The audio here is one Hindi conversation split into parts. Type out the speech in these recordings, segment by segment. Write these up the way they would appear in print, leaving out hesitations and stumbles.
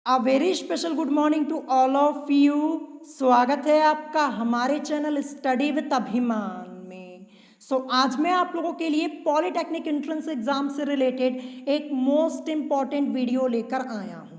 A very special good morning to all of you. स्वागत है आपका हमारे चैनल स्टडी विद अभिमान में। आज मैं आप लोगों के लिए पॉलिटेक्निक एंट्रेंस एग्जाम से रिलेटेड एक मोस्ट इम्पॉर्टेंट वीडियो लेकर आया हूँ।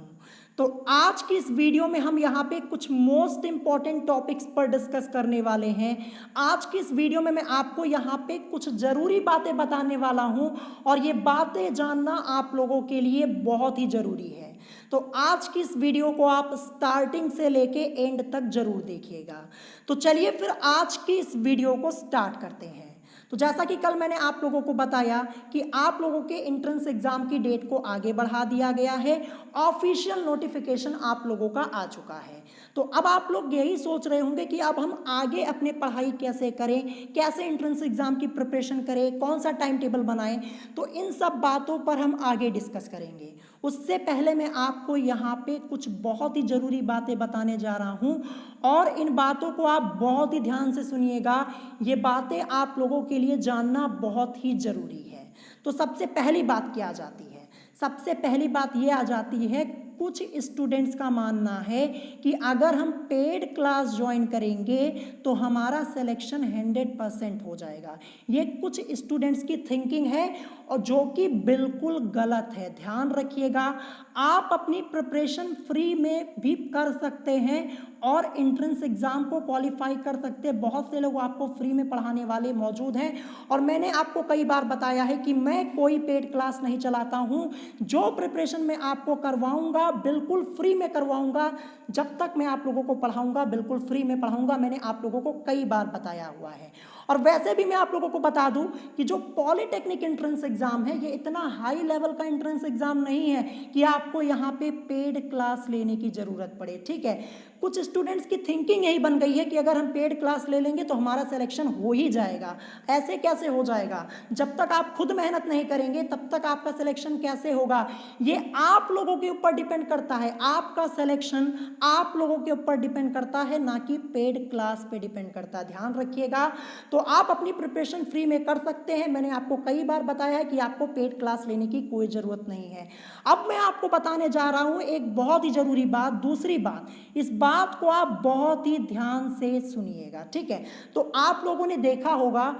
तो आज की इस वीडियो में हम यहाँ पे कुछ मोस्ट इम्पॉर्टेंट टॉपिक्स पर डिस्कस करने वाले हैं। आज की इस वीडियो में मैं आपको यहाँ पे कुछ ज़रूरी बातें बताने वाला हूँ और ये बातें जानना आप लोगों के लिए बहुत ही ज़रूरी है। तो आज की इस वीडियो को आप स्टार्टिंग से लेके एंड तक जरूर देखिएगा। तो चलिए फिर आज की इस वीडियो को स्टार्ट करते हैं। तो जैसा कि कल मैंने आप लोगों को बताया कि आप लोगों के एंट्रेंस एग्जाम की डेट को आगे बढ़ा दिया गया है। ऑफिशियल नोटिफिकेशन आप लोगों का आ चुका है। तो अब आप लोग यही सोच रहे होंगे कि अब हम आगे अपने पढ़ाई कैसे करें, कैसे एंट्रेंस एग्जाम की प्रिपरेशन करें, कौन सा टाइम टेबल बनाएं। तो इन सब बातों पर हम आगे डिस्कस करेंगे। उससे पहले मैं आपको यहाँ पे कुछ बहुत ही ज़रूरी बातें बताने जा रहा हूँ और इन बातों को आप बहुत ही ध्यान से सुनिएगा। ये बातें आप लोगों के लिए जानना बहुत ही ज़रूरी है। तो सबसे पहली बात क्या आ जाती है? सबसे पहली बात ये आ जाती है, कुछ स्टूडेंट्स का मानना है कि अगर हम पेड क्लास ज्वाइन करेंगे तो हमारा सिलेक्शन 100% हो जाएगा। ये कुछ स्टूडेंट्स की थिंकिंग है और जो कि बिल्कुल गलत है। ध्यान रखिएगा, आप अपनी प्रिपरेशन फ्री में भी कर सकते हैं और एंट्रेंस एग्ज़ाम को क्वालिफाई कर सकते हैं। बहुत से लोग आपको फ्री में पढ़ाने वाले मौजूद हैं और मैंने आपको कई बार बताया है कि मैं कोई पेड क्लास नहीं चलाता हूं। जो प्रिपरेशन मैं आपको करवाऊंगा बिल्कुल फ्री में करवाऊंगा। जब तक मैं आप लोगों को पढ़ाऊंगा बिल्कुल फ्री में पढ़ाऊंगा। मैंने आप लोगों को कई बार बताया हुआ है। और वैसे भी मैं आप लोगों को बता दूं कि जो पॉलिटेक्निक एंट्रेंस एग्जाम है ये इतना हाई लेवल का एंट्रेंस एग्जाम नहीं है कि आपको यहाँ पे पेड क्लास लेने की ज़रूरत पड़े। ठीक है, कुछ स्टूडेंट्स की थिंकिंग यही बन गई है कि अगर हम पेड क्लास ले लेंगे तो हमारा सिलेक्शन हो ही जाएगा। ऐसे कैसे हो जाएगा? जब तक आप खुद मेहनत नहीं करेंगे तब तक आपका सिलेक्शन कैसे होगा? ये आप लोगों के ऊपर डिपेंड करता है। आपका सिलेक्शन आप लोगों के ऊपर डिपेंड करता है, ना कि पेड क्लास पे डिपेंड करता है। ध्यान रखिएगा। तो आप अपनी प्रिपरेशन फ्री में कर सकते हैं। मैंने आपको कई बार बताया है कि आपको पेड क्लास लेने की कोई ज़रूरत नहीं है। अब मैं आपको बताने जा रहा हूं एक बहुत ही ज़रूरी बात। दूसरी बात, इस बात को आप बहुत ही ध्यान से सुनिएगा। ठीक है, तो आप लोगों ने देखा होगा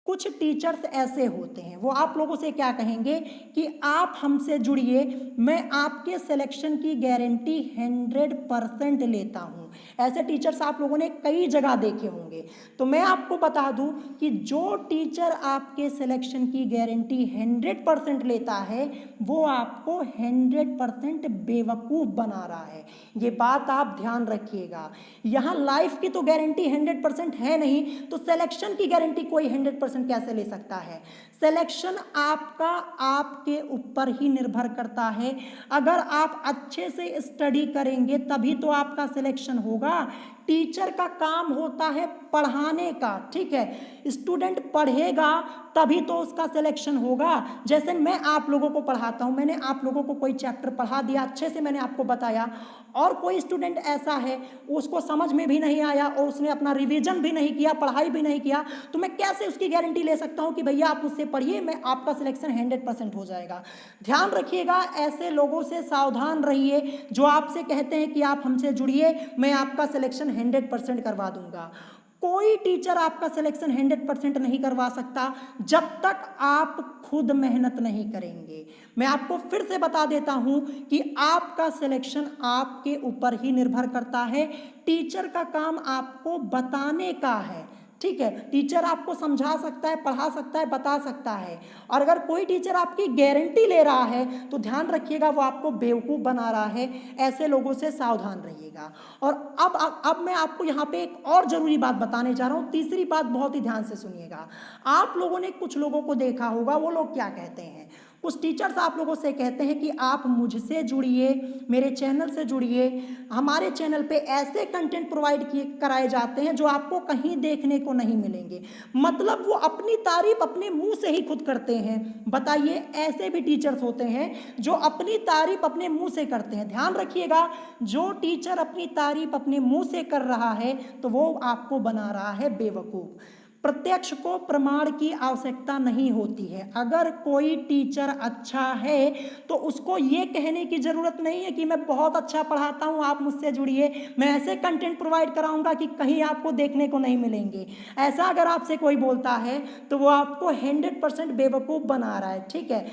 कुछ टीचर्स ऐसे होते हैं, वो आप लोगों से क्या कहेंगे कि आप हमसे जुड़िए, मैं आपके सिलेक्शन की गारंटी 100% लेता हूं। ऐसे टीचर्स आप लोगों ने कई जगह देखे होंगे। तो मैं आपको बता दूं कि जो टीचर आपके सिलेक्शन की गारंटी 100% लेता है वो आपको 100% बेवकूफ़ बना रहा है। ये बात आप ध्यान रखिएगा। यहाँ लाइफ की तो गारंटी 100% है नहीं, तो सिलेक्शन की गारंटी कोई 100% कैसे ले सकता है? सिलेक्शन आपका आपके ऊपर ही निर्भर करता है। अगर आप अच्छे से स्टडी करेंगे तभी तो आपका सिलेक्शन होगा। टीचर का काम होता है पढ़ाने का। ठीक है, स्टूडेंट पढ़ेगा तभी तो उसका सिलेक्शन होगा। जैसे मैं आप लोगों को पढ़ाता हूँ, मैंने आप लोगों को कोई चैप्टर पढ़ा दिया, अच्छे से मैंने आपको बताया, और कोई स्टूडेंट ऐसा है उसको समझ में भी नहीं आया और उसने अपना रिवीजन भी नहीं किया, पढ़ाई भी नहीं किया, तो मैं कैसे उसकी गारंटी ले सकता हूँ कि भैया आप मुझसे पढ़िए, मैं आपका सिलेक्शन 100% हो जाएगा? ध्यान रखिएगा, ऐसे लोगों से सावधान रहिए जो आपसे कहते हैं कि आप हमसे जुड़िए, मैं आपका सिलेक्शन 100% करवा दूंगा। कोई टीचर आपका सिलेक्शन 100% नहीं करवा सकता जब तक आप खुद मेहनत नहीं करेंगे। मैं आपको फिर से बता देता हूं कि आपका सिलेक्शन आपके ऊपर ही निर्भर करता है। टीचर का काम आपको बताने का है। ठीक है, टीचर आपको समझा सकता है, पढ़ा सकता है, बता सकता है। और अगर कोई टीचर आपकी गारंटी ले रहा है तो ध्यान रखिएगा वो आपको बेवकूफ़ बना रहा है। ऐसे लोगों से सावधान रहिएगा। और अब मैं आपको यहाँ पे एक और ज़रूरी बात बताने जा रहा हूँ। तीसरी बात बहुत ही ध्यान से सुनिएगा। आप लोगों ने कुछ लोगों को देखा होगा, वो लोग क्या कहते हैं, कुछ टीचर्स आप लोगों से कहते हैं कि आप मुझसे जुड़िए, मेरे चैनल से जुड़िए, हमारे चैनल पे ऐसे कंटेंट प्रोवाइड किए कराए जाते हैं जो आपको कहीं देखने को नहीं मिलेंगे। मतलब वो अपनी तारीफ अपने मुंह से ही खुद करते हैं। बताइए, ऐसे भी टीचर्स होते हैं जो अपनी तारीफ अपने मुंह से करते हैं। ध्यान रखिएगा, जो टीचर अपनी तारीफ अपने मुंह से कर रहा है तो वो आपको बना रहा है बेवकूफ़। प्रत्यक्ष को प्रमाण की आवश्यकता नहीं होती है। अगर कोई टीचर अच्छा है तो उसको ये कहने की ज़रूरत नहीं है कि मैं बहुत अच्छा पढ़ाता हूँ, आप मुझसे जुड़िए, मैं ऐसे कंटेंट प्रोवाइड कराऊंगा कि कहीं आपको देखने को नहीं मिलेंगे। ऐसा अगर आपसे कोई बोलता है तो वो आपको 100% बेवकूफ़ बना रहा है। ठीक है,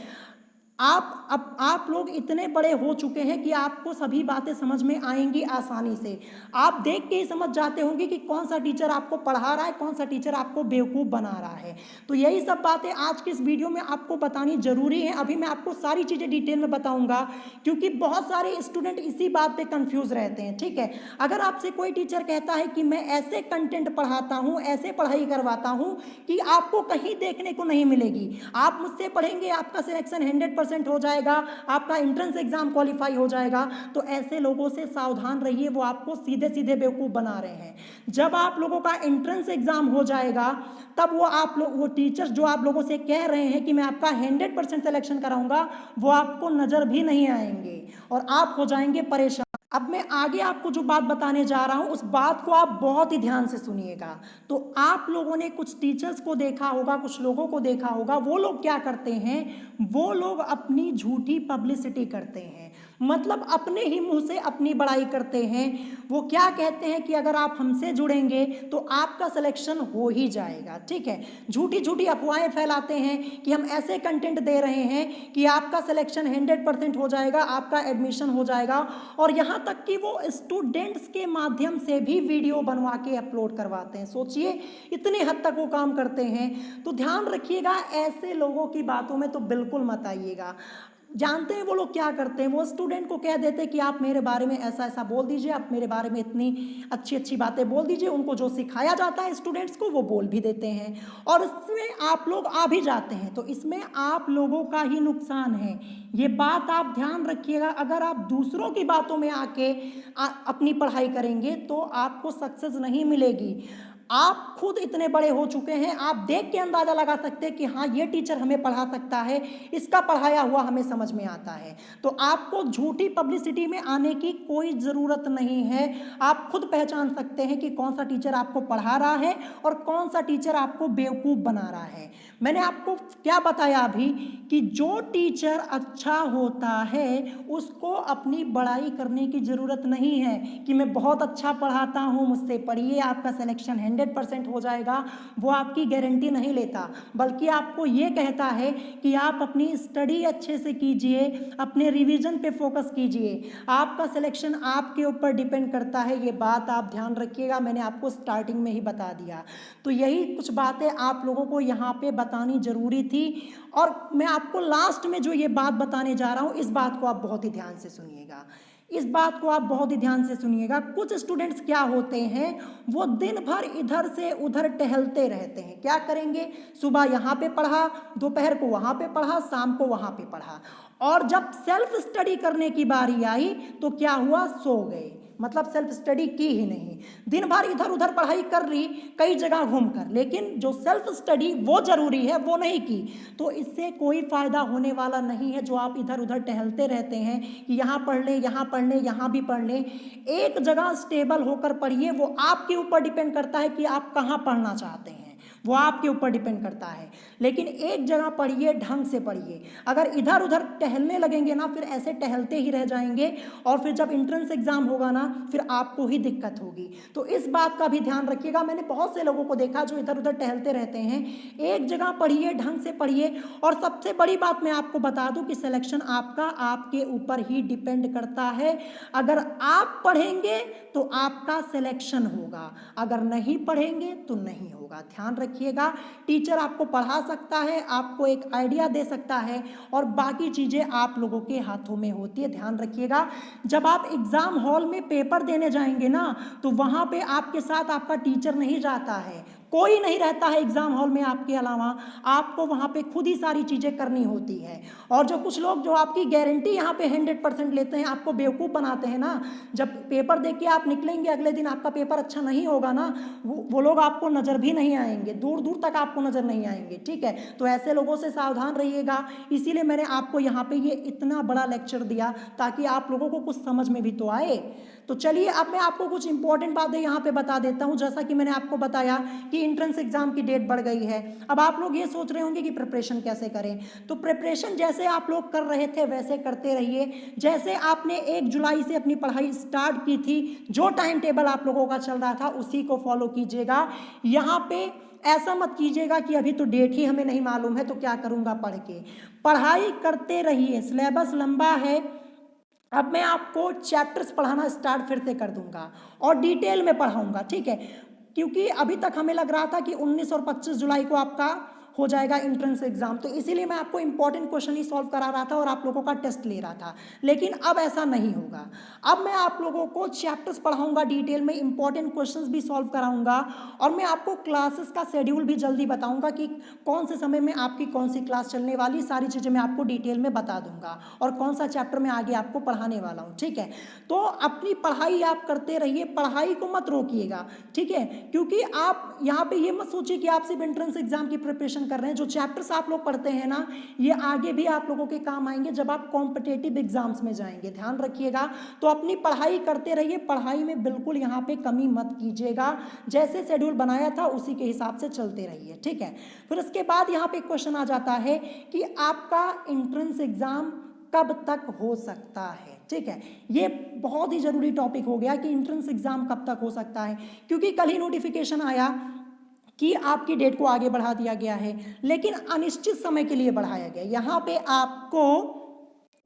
आप लोग इतने बड़े हो चुके हैं कि आपको सभी बातें समझ में आएंगी आसानी से। आप देख के ही समझ जाते होंगे कि कौन सा टीचर आपको पढ़ा रहा है, कौन सा टीचर आपको बेवकूफ़ बना रहा है। तो यही सब बातें आज के इस वीडियो में आपको बतानी ज़रूरी है। अभी मैं आपको सारी चीज़ें डिटेल में बताऊंगा, क्योंकि बहुत सारे स्टूडेंट इसी बात पे कंफ्यूज रहते हैं। ठीक है, अगर आपसे कोई टीचर कहता है कि मैं ऐसे कंटेंट पढ़ाता हूँ, ऐसे पढ़ाई करवाता हूँ कि आपको कहीं देखने को नहीं मिलेगी, आप मुझसे पढ़ेंगे, आपका सिलेक्शन 100% हो जाएगा, आपका एंट्रेंस एग्जाम क्वालिफाई हो जाएगा, तो ऐसे लोगों से सावधान रहिए, वो आपको सीधे सीधे बेवकूफ़ बना रहे हैं। जब आप लोगों का एंट्रेंस एग्जाम हो जाएगा तब वो टीचर्स जो आप लोगों से कह रहे हैं कि मैं आपका 100% सिलेक्शन कराऊंगा, वो आपको नज़र भी नहीं आएंगे और आप हो जाएंगे परेशान। अब मैं आगे आपको जो बात बताने जा रहा हूं उस बात को आप बहुत ही ध्यान से सुनिएगा। तो आप लोगों ने कुछ टीचर्स को देखा होगा, कुछ लोगों को देखा होगा, वो लोग क्या करते हैं, वो लोग अपनी झूठी पब्लिसिटी करते हैं, मतलब अपने ही मुंह से अपनी बड़ाई करते हैं। वो क्या कहते हैं कि अगर आप हमसे जुड़ेंगे तो आपका सिलेक्शन हो ही जाएगा। ठीक है, झूठी झूठी अफवाहें फैलाते हैं कि हम ऐसे कंटेंट दे रहे हैं कि आपका सिलेक्शन 100% हो जाएगा, आपका एडमिशन हो जाएगा, और यहाँ तक कि वो स्टूडेंट्स के माध्यम से भी वीडियो बनवा के अपलोड करवाते हैं। सोचिए, इतने हद तक वो काम करते हैं। तो ध्यान रखिएगा, ऐसे लोगों की बातों में तो बिल्कुल मत आइएगा। जानते हैं वो लोग क्या करते हैं, वो स्टूडेंट को कह देते हैं कि आप मेरे बारे में ऐसा ऐसा बोल दीजिए, आप मेरे बारे में इतनी अच्छी अच्छी बातें बोल दीजिए। उनको जो सिखाया जाता है स्टूडेंट्स को वो बोल भी देते हैं, और इसमें आप लोग आ भी जाते हैं। तो इसमें आप लोगों का ही नुकसान है, ये बात आप ध्यान रखिएगा। अगर आप दूसरों की बातों में आके अपनी पढ़ाई करेंगे तो आपको सक्सेस नहीं मिलेगी। आप खुद इतने बड़े हो चुके हैं, आप देख के अंदाजा लगा सकते हैं कि हाँ, ये टीचर हमें पढ़ा सकता है, इसका पढ़ाया हुआ हमें समझ में आता है। तो आपको झूठी पब्लिसिटी में आने की कोई ज़रूरत नहीं है। आप खुद पहचान सकते हैं कि कौन सा टीचर आपको पढ़ा रहा है और कौन सा टीचर आपको बेवकूफ़ बना रहा है। मैंने आपको क्या बताया अभी कि जो टीचर अच्छा होता है उसको अपनी बड़ाई करने की ज़रूरत नहीं है कि मैं बहुत अच्छा पढ़ाता हूँ, मुझसे पढ़िए, आपका सिलेक्शन 100% हो जाएगा। वो आपकी गारंटी नहीं लेता, बल्कि आपको ये कहता है कि आप अपनी स्टडी अच्छे से कीजिए, अपने रिवीजन पे फोकस कीजिए, आपका सिलेक्शन आपके ऊपर डिपेंड करता है। ये बात आप ध्यान रखिएगा, मैंने आपको स्टार्टिंग में ही बता दिया। तो यही कुछ बातें आप लोगों को यहाँ पे बतानी ज़रूरी थी, और मैं आपको लास्ट में जो ये बात बताने जा रहा हूँ, इस बात को आप बहुत ही ध्यान से सुनिएगा, इस बात को आप बहुत ही ध्यान से सुनिएगा। कुछ स्टूडेंट्स क्या होते हैं, वो दिन भर इधर से उधर टहलते रहते हैं। क्या करेंगे, सुबह यहाँ पे पढ़ा, दोपहर को वहाँ पे पढ़ा, शाम को वहाँ पे पढ़ा, और जब सेल्फ स्टडी करने की बारी आई तो क्या हुआ, सो गए, मतलब सेल्फ स्टडी की ही नहीं। दिन भर इधर उधर पढ़ाई कर ली, कई जगह घूमकर, लेकिन जो सेल्फ स्टडी वो जरूरी है वो नहीं की। तो इससे कोई फायदा होने वाला नहीं है। जो आप इधर उधर टहलते रहते हैं कि यहाँ पढ़ लें, यहाँ पढ़ लें, यहाँ भी पढ़ लें, एक जगह स्टेबल होकर पढ़िए। वो आपके ऊपर डिपेंड करता है कि आप कहाँ पढ़ना चाहते हैं, वो आपके ऊपर डिपेंड करता है। लेकिन एक जगह पढ़िए, ढंग से पढ़िए। अगर इधर उधर टहलने लगेंगे ना, फिर ऐसे टहलते ही रह जाएंगे, और फिर जब एंट्रेंस एग्जाम होगा ना, फिर आपको ही दिक्कत होगी। तो इस बात का भी ध्यान रखिएगा। मैंने बहुत से लोगों को देखा जो इधर उधर टहलते रहते हैं। एक जगह पढ़िए, ढंग से पढ़िए। और सबसे बड़ी बात मैं आपको बता दूं कि सिलेक्शन आपका आपके ऊपर ही डिपेंड करता है। अगर आप पढ़ेंगे तो आपका सिलेक्शन होगा, अगर नहीं पढ़ेंगे तो नहीं होगा। ध्यान रखिएगा, टीचर आपको पढ़ा सकता है, आपको एक आइडिया दे सकता है, और बाकी चीज़ें आप लोगों के हाथों में होती है। ध्यान रखिएगा, जब आप एग्ज़ाम हॉल में पेपर देने जाएंगे ना, तो वहाँ पे आपके साथ आपका टीचर नहीं जाता है, कोई नहीं रहता है एग्जाम हॉल में आपके अलावा। आपको वहाँ पे खुद ही सारी चीज़ें करनी होती है। और जो कुछ लोग जो आपकी गारंटी यहाँ पे 100% लेते हैं, आपको बेवकूफ़ बनाते हैं ना, जब पेपर दे के आप निकलेंगे, अगले दिन आपका पेपर अच्छा नहीं होगा ना, वो लोग आपको नज़र भी नहीं आएंगे, दूर दूर तक आपको नज़र नहीं आएंगे। ठीक है, तो ऐसे लोगों से सावधान रहिएगा। इसीलिए मैंने आपको यहाँ पे ये इतना बड़ा लेक्चर दिया, ताकि आप लोगों को कुछ समझ में भी तो आए। तो चलिए, अब मैं आपको कुछ इंपॉर्टेंट बातें यहाँ पे बता देता हूँ। जैसा कि मैंने आपको बताया कि इंट्रेंस एग्जाम की डेट बढ़ गई है। अब आप लोग ये सोच रहे होंगे कि प्रिपरेशन कैसे करें, तो प्रिपरेशन जैसे आप लोग कर रहे थे वैसे करते रहिए। जैसे आपने 1 जुलाई से अपनी पढ़ाई स्टार्ट की थी, जो टाइम टेबल आप लोगों का चल रहा था उसी को फॉलो कीजिएगा। यहाँ पे ऐसा मत कीजिएगा कि अभी तो डेट ही हमें नहीं मालूम है तो क्या करूँगा पढ़ के। पढ़ाई करते रहिए, सिलेबस लंबा है। अब मैं आपको चैप्टर्स पढ़ाना स्टार्ट फिर से कर दूंगा और डिटेल में पढ़ाऊंगा, ठीक है, क्योंकि अभी तक हमें लग रहा था कि 19 और 25 जुलाई को आपका हो जाएगा इंट्रेंस एग्जाम, तो इसीलिए मैं आपको इंपॉर्टेंट क्वेश्चन ही सॉल्व करा रहा था और आप लोगों का टेस्ट ले रहा था। लेकिन अब ऐसा नहीं होगा, अब मैं आप लोगों को चैप्टर्स पढ़ाऊंगा डिटेल में, इंपॉर्टेंट क्वेश्चंस भी सॉल्व कराऊंगा और मैं आपको क्लासेस का शेड्यूल भी जल्दी बताऊंगा कि कौन से समय में आपकी कौन सी क्लास चलने वाली, सारी चीज़ें मैं आपको डिटेल में बता दूंगा और कौन सा चैप्टर मैं आगे आपको पढ़ाने वाला हूँ, ठीक है। तो अपनी पढ़ाई आप करते रहिए, पढ़ाई को मत रोकिएगा, ठीक है, क्योंकि आप यहाँ पे ये मत सोचिए कि आप सिर्फ एंट्रेंस एग्जाम की प्रिपरेशन कर रहे हैं। जो चैप्टर्स आप लोग पढ़ते हैं ना, ये आगे भी आप लोगों के काम आएंगे जब आप कॉम्पिटिटिव एग्जाम्स में जाएंगे, ध्यान रखिएगा। तो अपनी पढ़ाई करते रहिए, पढ़ाई में बिल्कुल यहाँ पे कमी मत कीजिएगा, जैसे शेड्यूल बनाया था उसी के हिसाब से चलते रहिए, ठीक है। फिर उसके बाद यहाँ पे क्वेश्चन आ जाता है कि आपका एंट्रेंस एग्जाम कब तक हो सकता है, ठीक है। ये बहुत ही जरूरी टॉपिक हो गया कि एंट्रेंस एग्जाम कब तक हो सकता है, क्योंकि कल ही नोटिफिकेशन आया कि आपकी डेट को आगे बढ़ा दिया गया है, लेकिन अनिश्चित समय के लिए बढ़ाया गया। यहाँ पे आपको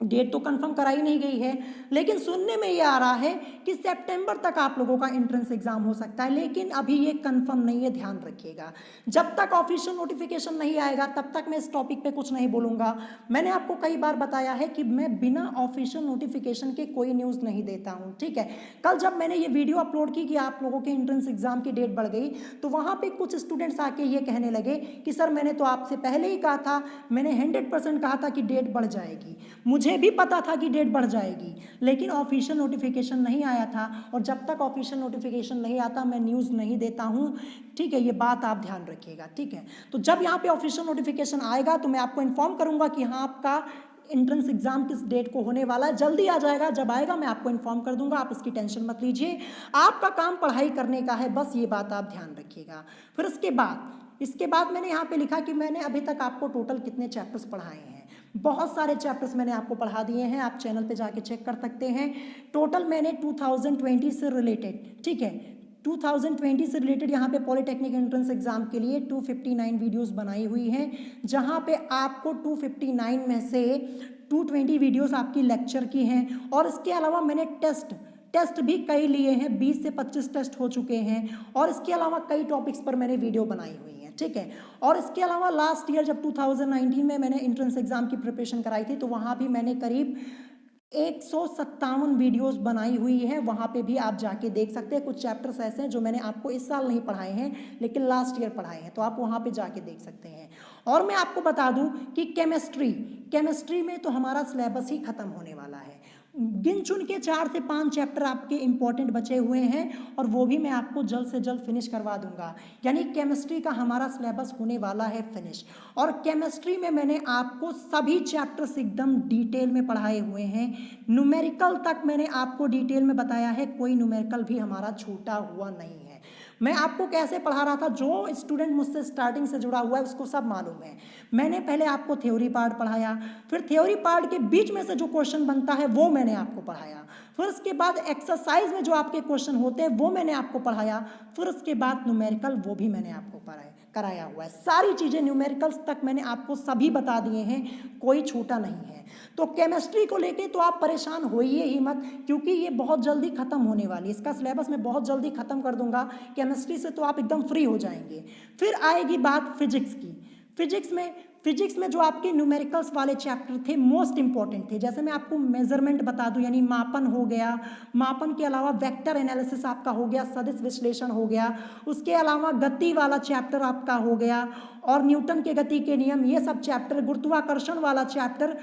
डेट तो कंफर्म कराई नहीं गई है, लेकिन सुनने में ये आ रहा है कि सितंबर तक आप लोगों का एंट्रेंस एग्जाम हो सकता है, लेकिन अभी ये कंफर्म नहीं है, ध्यान रखिएगा। जब तक ऑफिशियल नोटिफिकेशन नहीं आएगा तब तक मैं इस टॉपिक पे कुछ नहीं बोलूँगा। मैंने आपको कई बार बताया है कि मैं बिना ऑफिशियल नोटिफिकेशन के कोई न्यूज़ नहीं देता हूँ, ठीक है। कल जब मैंने ये वीडियो अपलोड की कि आप लोगों के एंट्रेंस एग्जाम की डेट बढ़ गई, तो वहाँ पर कुछ स्टूडेंट्स आके ये कहने लगे कि सर मैंने तो आपसे पहले ही कहा था, मैंने 100% कहा था कि डेट बढ़ जाएगी, मुझे भी पता था कि डेट बढ़ जाएगी, लेकिन ऑफिशियल नोटिफिकेशन नहीं आया था, और जब तक ऑफिशियल नोटिफिकेशन नहीं आता मैं न्यूज़ नहीं देता हूं, ठीक है। ये बात आप ध्यान रखिएगा, ठीक है। तो जब यहाँ पे ऑफिशियल नोटिफिकेशन आएगा तो मैं आपको इन्फॉर्म करूंगा कि हाँ आपका एंट्रेंस एग्जाम किस डेट को होने वाला है, जल्दी आ जाएगा। जब आएगा मैं आपको इन्फॉर्म कर दूंगा, आप इसकी टेंशन मत लीजिए, आपका काम पढ़ाई करने का है, बस ये बात आप ध्यान रखिएगा। फिर इसके बाद मैंने यहाँ पे लिखा कि मैंने अभी तक आपको टोटल कितने चैप्टर्स पढ़ाए हैं। बहुत सारे चैप्टर्स मैंने आपको पढ़ा दिए हैं, आप चैनल पे जाके चेक कर सकते हैं। टोटल मैंने 2020 से रिलेटेड, ठीक है, 2020 से रिलेटेड यहाँ पे पॉलिटेक्निक एंट्रेंस एग्जाम के लिए 259 वीडियोस बनाई हुई हैं, जहाँ पे आपको 259 में से 220 वीडियोस आपकी लेक्चर की हैं, और इसके अलावा मैंने टेस्ट भी कई लिए हैं, 20 से 25 टेस्ट हो चुके हैं, और इसके अलावा कई टॉपिक्स पर मैंने वीडियो बनाई हुई है, ठीक है। और इसके अलावा लास्ट ईयर जब 2019 में मैंने एंट्रेंस एग्जाम की प्रिपरेशन कराई थी, तो वहाँ भी मैंने करीब 157 वीडियोस बनाई हुई है, वहाँ पे भी आप जाके देख सकते हैं। कुछ चैप्टर्स ऐसे हैं जो मैंने आपको इस साल नहीं पढ़ाए हैं, लेकिन लास्ट ईयर पढ़ाए हैं, तो आप वहाँ पे जाके देख सकते हैं। और मैं आपको बता दूं कि केमिस्ट्री में तो हमारा सिलेबस ही खत्म होने वाला है, गिन चुन के 4 से 5 चैप्टर आपके इंपॉर्टेंट बचे हुए हैं, और वो भी मैं आपको जल्द से जल्द फिनिश करवा दूंगा। यानी केमिस्ट्री का हमारा सिलेबस होने वाला है फिनिश, और केमिस्ट्री में मैंने आपको सभी चैप्टर्स एकदम डिटेल में पढ़ाए हुए हैं, न्यूमेरिकल तक मैंने आपको डिटेल में बताया है, कोई न्यूमेरिकल भी हमारा छूटा हुआ नहीं है। मैं आपको कैसे पढ़ा रहा था, जो स्टूडेंट मुझसे स्टार्टिंग से जुड़ा हुआ है उसको सब मालूम है। मैंने पहले आपको थ्योरी पार्ट पढ़ाया, फिर थ्योरी पार्ट के बीच में से जो क्वेश्चन बनता है वो मैंने आपको पढ़ाया, फिर उसके बाद एक्सरसाइज में जो आपके क्वेश्चन होते हैं वो मैंने आपको पढ़ाया, फिर उसके बाद न्यूमेरिकल वो भी मैंने आपको कराया हुआ है। सारी चीज़ें न्यूमेरिकल्स तक मैंने आपको सभी बता दिए हैं, कोई छूटा नहीं है। तो केमिस्ट्री को लेके तो आप परेशान होइए ही मत, क्योंकि ये बहुत जल्दी ख़त्म होने वाली है, इसका सिलेबस मैं बहुत जल्दी ख़त्म कर दूंगा। केमिस्ट्री से तो आप एकदम फ्री हो जाएंगे। फिर आएगी बात फिजिक्स की। फिजिक्स में जो आपके न्यूमेरिकल्स वाले चैप्टर थे मोस्ट इंपॉर्टेंट थे, जैसे मैं आपको मेजरमेंट बता दूं, यानी मापन हो गया, मापन के अलावा वेक्टर एनालिसिस आपका हो गया, सदिश विश्लेषण हो गया, उसके अलावा गति वाला चैप्टर आपका हो गया, और न्यूटन के गति के नियम, ये सब चैप्टर, गुरुत्वाकर्षण वाला चैप्टर,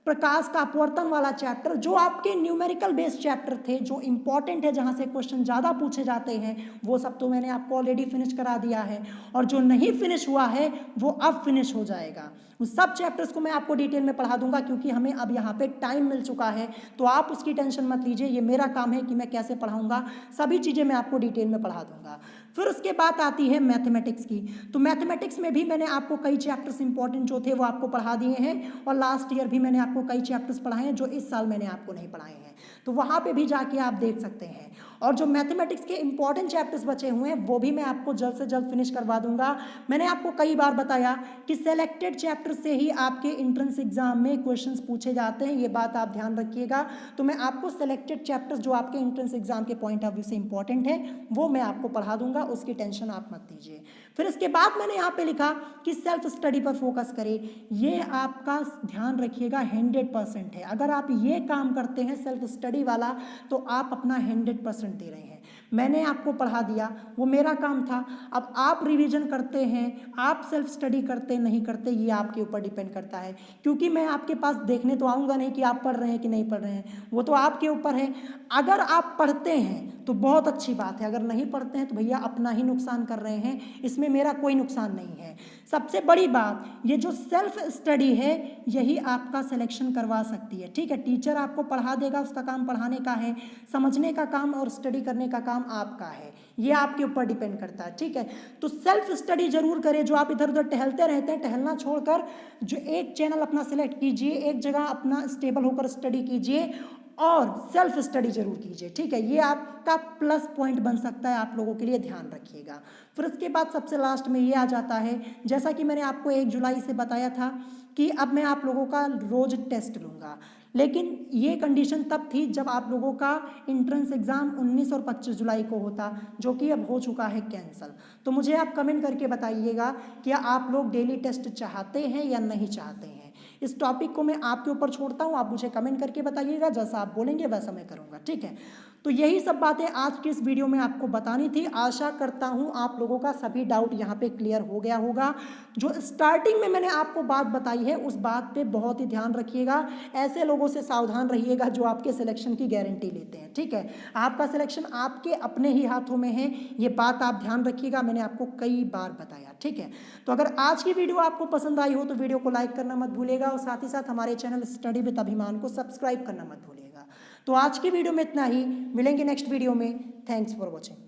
प्रकाश का अपवर्तन वाला चैप्टर, जो आपके न्यूमेरिकल बेस्ड चैप्टर थे, जो इंपॉर्टेंट है, जहाँ से क्वेश्चन ज़्यादा पूछे जाते हैं, वो सब तो मैंने आपको ऑलरेडी फिनिश करा दिया है, और जो नहीं फिनिश हुआ है वो अब फिनिश हो जाएगा। उन सब चैप्टर्स को मैं आपको डिटेल में पढ़ा दूंगा, क्योंकि हमें अब यहाँ पे टाइम मिल चुका है। तो आप उसकी टेंशन मत लीजिए, ये मेरा काम है कि मैं कैसे पढ़ाऊंगा, सभी चीज़ें मैं आपको डिटेल में पढ़ा दूंगा। फिर उसके बाद आती है मैथमेटिक्स की। तो मैथमेटिक्स में भी मैंने आपको कई चैप्टर्स इंपॉर्टेंट जो थे वो आपको पढ़ा दिए हैं, और लास्ट ईयर भी मैंने आपको कई चैप्टर्स पढ़ाए हैं जो इस साल मैंने आपको नहीं पढ़ाए हैं, तो वहाँ पे भी जाके आप देख सकते हैं। और जो मैथमेटिक्स के इंपॉर्टेंट चैप्टर्स बचे हुए हैं वो भी मैं आपको जल्द से जल्द फिनिश करवा दूंगा। मैंने आपको कई बार बताया कि सेलेक्टेड चैप्टर से ही आपके एंट्रेंस एग्जाम में क्वेश्चंस पूछे जाते हैं, ये बात आप ध्यान रखिएगा। तो मैं आपको सेलेक्टेड चैप्टर्स जो आपके एंट्रेंस एग्जाम के पॉइंट ऑफ व्यू से इंपॉर्टेंट है वो मैं आपको पढ़ा दूंगा, उसकी टेंशन आप मत लीजिए। फिर इसके बाद मैंने यहाँ पे लिखा कि सेल्फ स्टडी पर फोकस करें। ये आपका ध्यान रखिएगा 100% है। अगर आप ये काम करते हैं सेल्फ स्टडी वाला तो आप अपना 100% दे रहे हैं। मैंने आपको पढ़ा दिया, वो मेरा काम था। अब आप रिवीजन करते हैं, आप सेल्फ स्टडी करते नहीं करते, ये आपके ऊपर डिपेंड करता है, क्योंकि मैं आपके पास देखने तो आऊँगा नहीं कि आप पढ़ रहे हैं कि नहीं पढ़ रहे हैं, वो तो आपके ऊपर है। अगर आप पढ़ते हैं तो बहुत अच्छी बात है, अगर नहीं पढ़ते हैं तो भैया अपना ही नुकसान कर रहे हैं, इसमें मेरा कोई नुकसान नहीं है। सबसे बड़ी बात, ये जो सेल्फ स्टडी है यही आपका सिलेक्शन करवा सकती है, ठीक है। टीचर आपको पढ़ा देगा, उसका काम पढ़ाने का है, समझने का काम और स्टडी करने का काम आपका है, ये आपके ऊपर डिपेंड करता है, ठीक है। तो सेल्फ स्टडी जरूर करें। जो आप इधर उधर टहलते रहते हैं, टहलना छोड़कर जो एक चैनल अपना सिलेक्ट कीजिए, एक जगह अपना स्टेबल होकर स्टडी कीजिए और सेल्फ स्टडी जरूर कीजिए, ठीक है। ये आपका प्लस पॉइंट बन सकता है आप लोगों के लिए, ध्यान रखिएगा। फिर उसके बाद सबसे लास्ट में ये आ जाता है, जैसा कि मैंने आपको 1 जुलाई से बताया था कि अब मैं आप लोगों का रोज टेस्ट लूँगा, लेकिन ये कंडीशन तब थी जब आप लोगों का एंट्रेंस एग्ज़ाम 19 और 25 जुलाई को होता, जो कि अब हो चुका है कैंसिल। तो मुझे आप कमेंट करके बताइएगा क्या आप लोग डेली टेस्ट चाहते हैं या नहीं चाहते हैं। इस टॉपिक को मैं आपके ऊपर छोड़ता हूँ, आप मुझे कमेंट करके बताइएगा, जैसा आप बोलेंगे वैसा मैं करूँगा, ठीक है। तो यही सब बातें आज की इस वीडियो में आपको बतानी थी। आशा करता हूँ आप लोगों का सभी डाउट यहाँ पे क्लियर हो गया होगा। जो स्टार्टिंग में मैंने आपको बात बताई है उस बात पे बहुत ही ध्यान रखिएगा। ऐसे लोगों से सावधान रहिएगा जो आपके सिलेक्शन की गारंटी लेते हैं, ठीक है। आपका सिलेक्शन आपके अपने ही हाथों में है, ये बात आप ध्यान रखिएगा, मैंने आपको कई बार बताया, ठीक है। तो अगर आज की वीडियो आपको पसंद आई हो तो वीडियो को लाइक करना मत भूलिएगा, और साथ ही साथ हमारे चैनल स्टडी विद अभिमान को सब्सक्राइब करना मत भूलिएगा। तो आज की वीडियो में इतना ही, मिलेंगे नेक्स्ट वीडियो में। Thanks for watching.